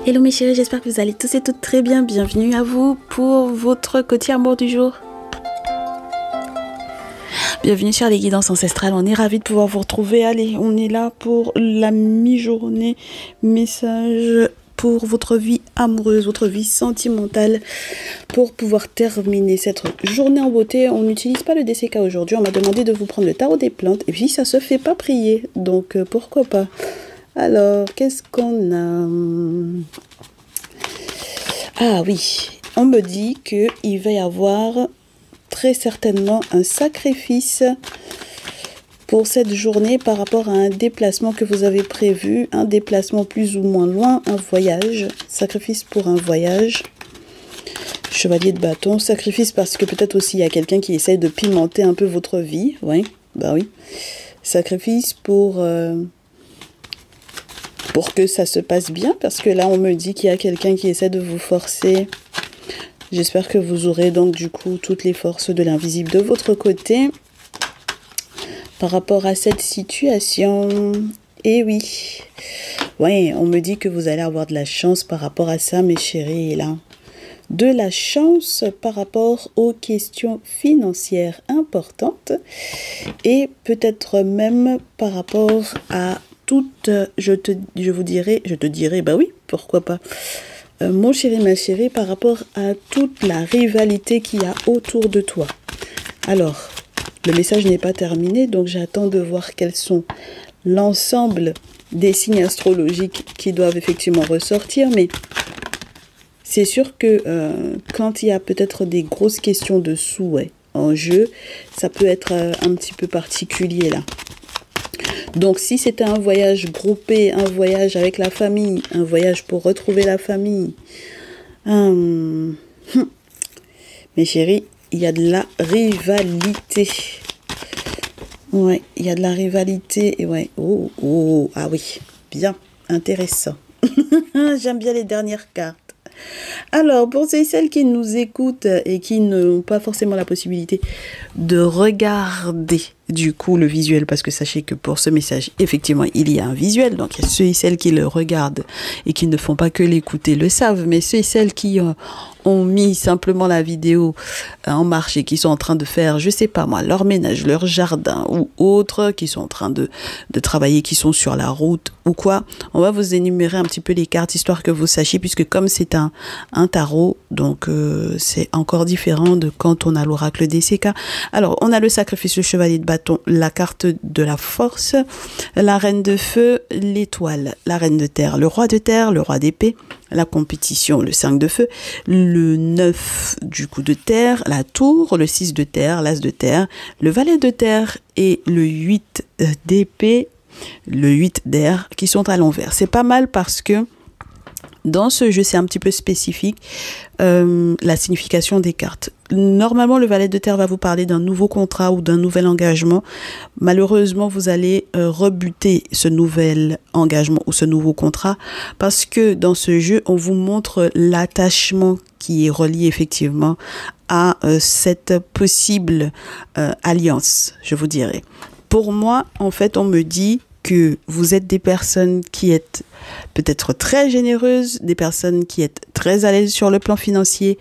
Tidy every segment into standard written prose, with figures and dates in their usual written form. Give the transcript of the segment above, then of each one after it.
Hello mes chéris, j'espère que vous allez tous et toutes très bien. Bienvenue à vous pour votre côté amour du jour. Bienvenue sur les guidances ancestrales, on est ravis de pouvoir vous retrouver. Allez, on est là pour la mi-journée. Message pour votre vie amoureuse, votre vie sentimentale. Pour pouvoir terminer cette journée en beauté, on n'utilise pas le DCK aujourd'hui. On m'a demandé de vous prendre le tarot des plantes. Et puis ça se fait pas prier, donc pourquoi pas. Alors, qu'est-ce qu'on a? Ah oui, on me dit qu'il va y avoir très certainement un sacrifice pour cette journée par rapport à un déplacement que vous avez prévu, un déplacement plus ou moins loin, un voyage, sacrifice pour un voyage. Chevalier de bâton, sacrifice parce que peut-être aussi il y a quelqu'un qui essaye de pimenter un peu votre vie, oui, bah oui. Sacrifice pour que ça se passe bien, parce que là on me dit qu'il y a quelqu'un qui essaie de vous forcer. J'espère que vous aurez donc du coup toutes les forces de l'invisible de votre côté par rapport à cette situation. Et oui, ouais, on me dit que vous allez avoir de la chance par rapport à ça mes chéris, là. De la chance par rapport aux questions financières importantes et peut-être même par rapport à toute, je te dirais, bah oui, pourquoi pas, mon chéri, ma chérie, par rapport à toute la rivalité qu'il y a autour de toi. Alors, le message n'est pas terminé, donc j'attends de voir quels sont l'ensemble des signes astrologiques qui doivent effectivement ressortir, mais c'est sûr que quand il y a peut-être des grosses questions de souhait en jeu, ça peut être un petit peu particulier là. Donc si c'était un voyage groupé, un voyage avec la famille, un voyage pour retrouver la famille, mes chéris, il y a de la rivalité. Ouais, il y a de la rivalité. Et ouais, ah oui, bien, intéressant. J'aime bien les dernières cartes. Alors, pour ceux et celles qui nous écoutent et qui n'ont pas forcément la possibilité de regarder du coup le visuel, parce que sachez que pour ce message, effectivement, il y a un visuel. Donc, il y a ceux et celles qui le regardent et qui ne font pas que l'écouter le savent, mais ceux et celles qui ont mis simplement la vidéo en marche et qui sont en train de faire, je sais pas moi, leur ménage, leur jardin ou autre, qui sont en train de travailler, qui sont sur la route ou quoi, on va vous énumérer un petit peu les cartes, histoire que vous sachiez, puisque comme c'est un tarot, donc c'est encore différent de quand on a l'oracle DCK. Alors, on a le sacrifice, le chevalier de bâton, la carte de la force, la reine de feu, l'étoile, la reine de terre, le roi d'épée, la compétition, le 5 de feu, le 9 du coup de terre, la tour, le 6 de terre, l'as de terre, le valet de terre et le 8 d'épée, le 8 d'air qui sont à l'envers. C'est pas mal parce que dans ce jeu, c'est un petit peu spécifique, la signification des cartes. Normalement, le valet de terre va vous parler d'un nouveau contrat ou d'un nouvel engagement. Malheureusement, vous allez rebuter ce nouvel engagement ou ce nouveau contrat parce que dans ce jeu, on vous montre l'attachement qui est relié effectivement à cette possible alliance, je vous dirais. Pour moi, en fait, on me dit que vous êtes des personnes qui êtes peut-être très généreuses, des personnes qui êtes très à l'aise sur le plan financier,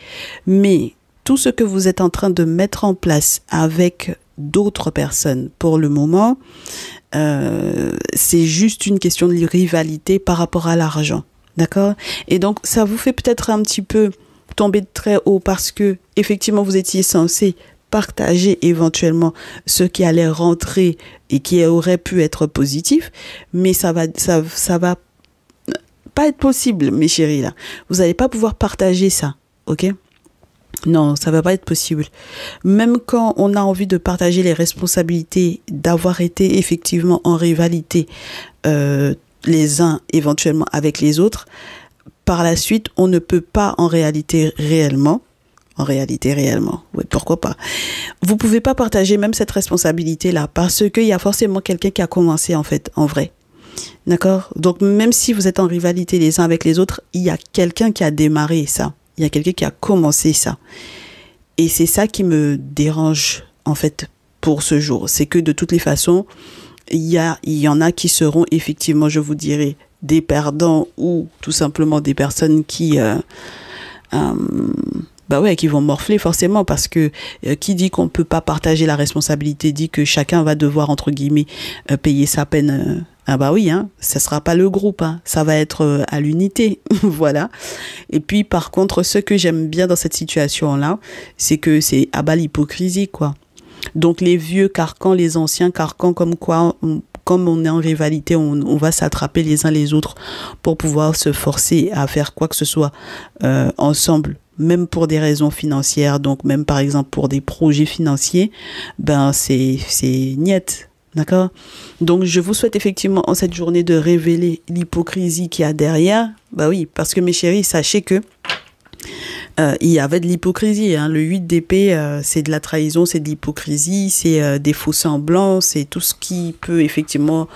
mais tout ce que vous êtes en train de mettre en place avec d'autres personnes pour le moment, c'est juste une question de rivalité par rapport à l'argent, d'accord? Et donc, ça vous fait peut-être un petit peu tomber de très haut parce que, effectivement, vous étiez censé partager éventuellement ce qui allait rentrer et qui aurait pu être positif, mais ça va pas être possible, mes chéris, là. Vous n'allez pas pouvoir partager ça, ok? Non, ça va pas être possible. Même quand on a envie de partager les responsabilités d'avoir été effectivement en rivalité les uns éventuellement avec les autres, par la suite, on ne peut pas en réalité réellement, oui, pourquoi pas. Vous pouvez pas partager même cette responsabilité-là parce qu'il y a forcément quelqu'un qui a commencé en fait, en vrai. D'accord? Donc même si vous êtes en rivalité les uns avec les autres, il y a quelqu'un qui a démarré ça. Il y a quelqu'un qui a commencé ça. Et c'est ça qui me dérange en fait pour ce jour. C'est que de toutes les façons, il y en a qui seront effectivement, je vous dirais, des perdants ou tout simplement des personnes qui bah ouais, qui vont morfler forcément parce que qui dit qu'on peut pas partager la responsabilité dit que chacun va devoir entre guillemets payer sa peine. Ah bah oui, hein, ça sera pas le groupe, hein, ça va être à l'unité, voilà. Et puis par contre, ce que j'aime bien dans cette situation-là, c'est que c'est à bas l'hypocrisie, quoi. Donc les vieux carcans, les anciens carcans, comme quoi, comme on est en rivalité, on va s'attraper les uns les autres pour pouvoir se forcer à faire quoi que ce soit ensemble, même pour des raisons financières, donc même par exemple pour des projets financiers, ben c'est niet. D'accord? Donc, je vous souhaite effectivement en cette journée de révéler l'hypocrisie qu'il y a derrière. Bah oui, parce que mes chéris, sachez que il y avait de l'hypocrisie. Hein. Le 8 d'épée, c'est de la trahison, c'est de l'hypocrisie, c'est des faux semblants, c'est tout ce qui peut effectivement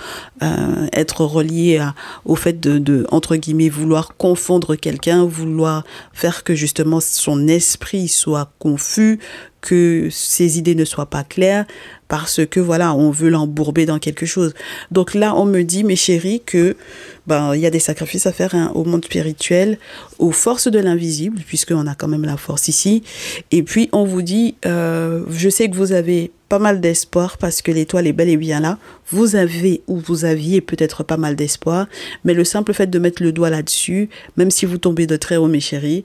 être relié au fait entre guillemets, vouloir confondre quelqu'un, vouloir faire que justement son esprit soit confus, que ses idées ne soient pas claires, parce que voilà, on veut l'embourber dans quelque chose. Donc là, on me dit, mes chéris, que ben il y a des sacrifices à faire hein, au monde spirituel, aux forces de l'invisible, puisqu'on a quand même la force ici. Et puis, on vous dit, je sais que vous avez pas mal d'espoir parce que l'étoile est bel et bien là. Vous avez ou vous aviez peut-être pas mal d'espoir, mais le simple fait de mettre le doigt là-dessus, même si vous tombez de très haut, mes chéris,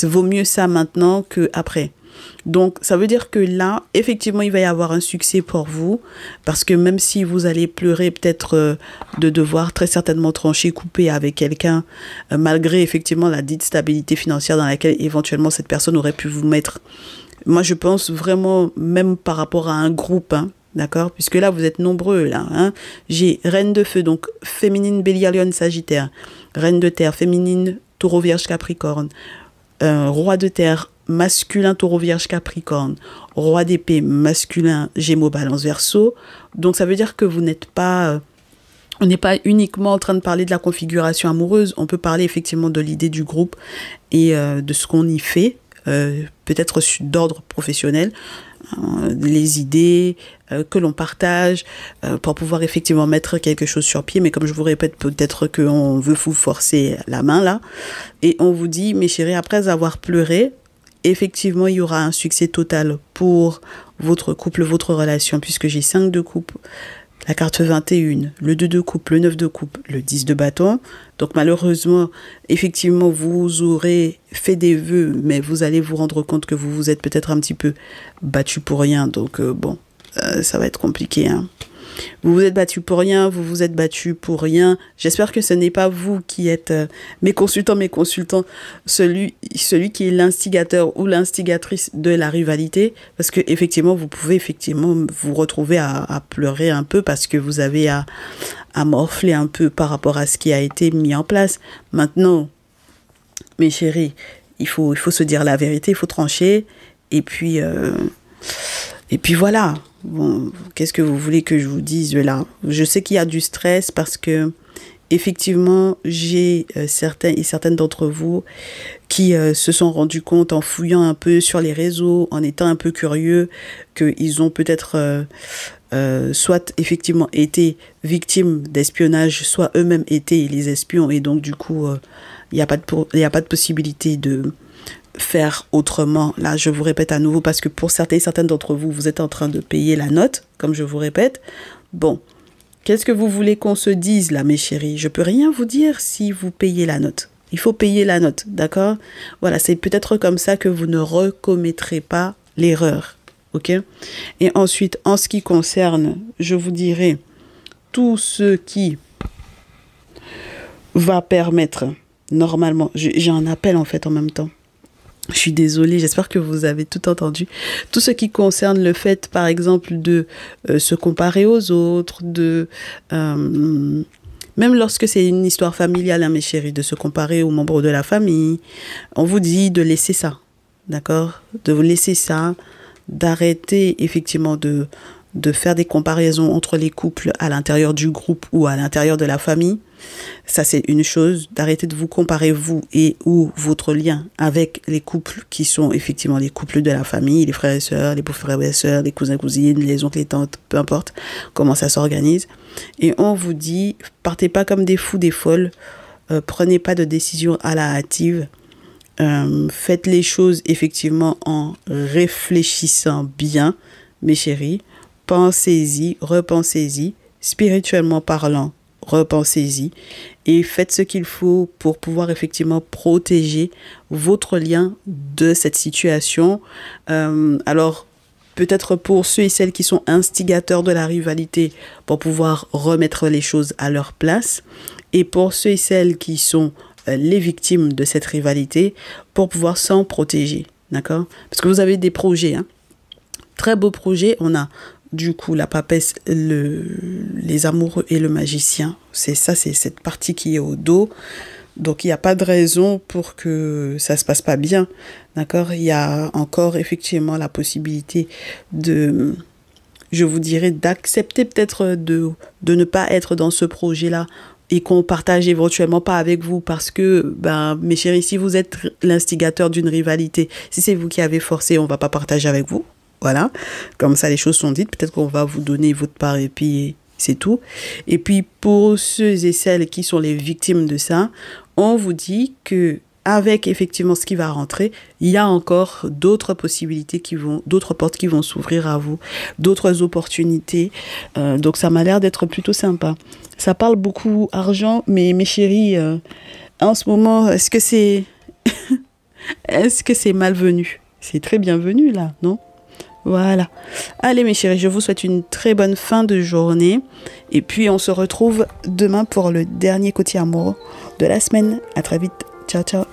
vaut mieux ça maintenant qu'après. Donc, ça veut dire que là, effectivement, il va y avoir un succès pour vous parce que même si vous allez pleurer peut-être de devoir très certainement trancher, couper avec quelqu'un, malgré effectivement la dite stabilité financière dans laquelle éventuellement cette personne aurait pu vous mettre. Moi, je pense vraiment, même par rapport à un groupe, hein, d'accord? Puisque là, vous êtes nombreux, là. Hein. J'ai Reine de Feu, donc féminine, Bélier, Lion, Sagittaire. Reine de Terre, féminine, Taureau, Vierge, Capricorne. Roi de Terre, masculin, Taureau, Vierge, Capricorne. Roi d'épée, masculin, Gémeaux, Balance, Verseau. Donc, ça veut dire que vous n'êtes pas... on n'est pas uniquement en train de parler de la configuration amoureuse. On peut parler effectivement de l'idée du groupe et de ce qu'on y fait. Peut-être d'ordre professionnel, les idées que l'on partage pour pouvoir effectivement mettre quelque chose sur pied. Mais comme je vous répète, peut-être qu'on veut vous forcer la main là. Et on vous dit, mes chéris, après avoir pleuré, effectivement, il y aura un succès total pour votre couple, votre relation, puisque j'ai 5 de coupe, la carte 21, le 2 de coupe, le 9 de coupe, le 10 de bâton. Donc malheureusement, effectivement, vous aurez fait des vœux, mais vous allez vous rendre compte que vous vous êtes peut-être un petit peu battu pour rien. Donc bon, ça va être compliqué. Hein. Vous vous êtes battu pour rien, vous vous êtes battu pour rien. J'espère que ce n'est pas vous qui êtes mes consultants, celui qui est l'instigateur ou l'instigatrice de la rivalité. Parce que effectivement, vous pouvez effectivement vous retrouver à pleurer un peu parce que vous avez à morfler un peu par rapport à ce qui a été mis en place. Maintenant, mes chéris, il faut se dire la vérité, il faut trancher. Et puis voilà. Bon, qu'est-ce que vous voulez que je vous dise là? Je sais qu'il y a du stress parce que effectivement, j'ai certains et certaines d'entre vous qui se sont rendus compte en fouillant un peu sur les réseaux, en étant un peu curieux, qu'ils ont peut-être soit effectivement été victimes d'espionnage, soit eux-mêmes été les espions. Et donc du coup, il n'y a pas de possibilité de faire autrement. Là, je vous répète à nouveau parce que pour certaines d'entre vous, vous êtes en train de payer la note, comme je vous répète. Bon, qu'est-ce que vous voulez qu'on se dise là, mes chéris? Je peux rien vous dire si vous payez la note. Il faut payer la note, d'accord? Voilà, c'est peut-être comme ça que vous ne recommettrez pas l'erreur, ok? Et ensuite, en ce qui concerne, je vous dirai, tout ce qui va permettre, normalement, j'ai un appel en fait en même temps. Je suis désolée, j'espère que vous avez tout entendu. Tout ce qui concerne le fait, par exemple, de se comparer aux autres, même lorsque c'est une histoire familiale, hein, mes chéris, de se comparer aux membres de la famille, on vous dit de laisser ça, d'accord? De vous laisser ça, d'arrêter effectivement de de faire des comparaisons entre les couples à l'intérieur du groupe ou à l'intérieur de la famille. Ça, c'est une chose, d'arrêter de vous comparer, vous et ou votre lien avec les couples qui sont effectivement les couples de la famille, les frères et sœurs, les beaux-frères et sœurs, les cousins, cousines, les oncles, les tantes, peu importe comment ça s'organise. Et on vous dit, partez pas comme des fous, des folles, prenez pas de décision à la hâtive, faites les choses effectivement en réfléchissant bien, mes chéris, pensez-y, repensez-y, spirituellement parlant, repensez-y et faites ce qu'il faut pour pouvoir effectivement protéger votre lien de cette situation. Alors, peut-être pour ceux et celles qui sont instigateurs de la rivalité, pour pouvoir remettre les choses à leur place. Et pour ceux et celles qui sont les victimes de cette rivalité, pour pouvoir s'en protéger. D'accord? Parce que vous avez des projets, hein? Très beaux projets. On a du coup la papesse, les amoureux et le magicien. C'est ça, c'est cette partie qui est au dos. Donc il n'y a pas de raison pour que ça se passe pas bien. D'accord? Il y a encore effectivement la possibilité de, je vous dirais, d'accepter peut-être de ne pas être dans ce projet-là et qu'on partage éventuellement pas avec vous parce que, ben, mes chéris, si vous êtes l'instigateur d'une rivalité, si c'est vous qui avez forcé, on va pas partager avec vous. Voilà, comme ça les choses sont dites. Peut-être qu'on va vous donner votre part et puis c'est tout. Et puis pour ceux et celles qui sont les victimes de ça, on vous dit que avec effectivement ce qui va rentrer, il y a encore d'autres possibilités d'autres portes qui vont s'ouvrir à vous, d'autres opportunités. Donc ça m'a l'air d'être plutôt sympa. Ça parle beaucoup argent, mais mes chéris, en ce moment, est-ce que c'est est-ce que c'est malvenu? C'est très bienvenu là, non? Voilà. Allez mes chéris, je vous souhaite une très bonne fin de journée. Et puis on se retrouve demain pour le dernier côté amoureux de la semaine. À très vite. Ciao, ciao.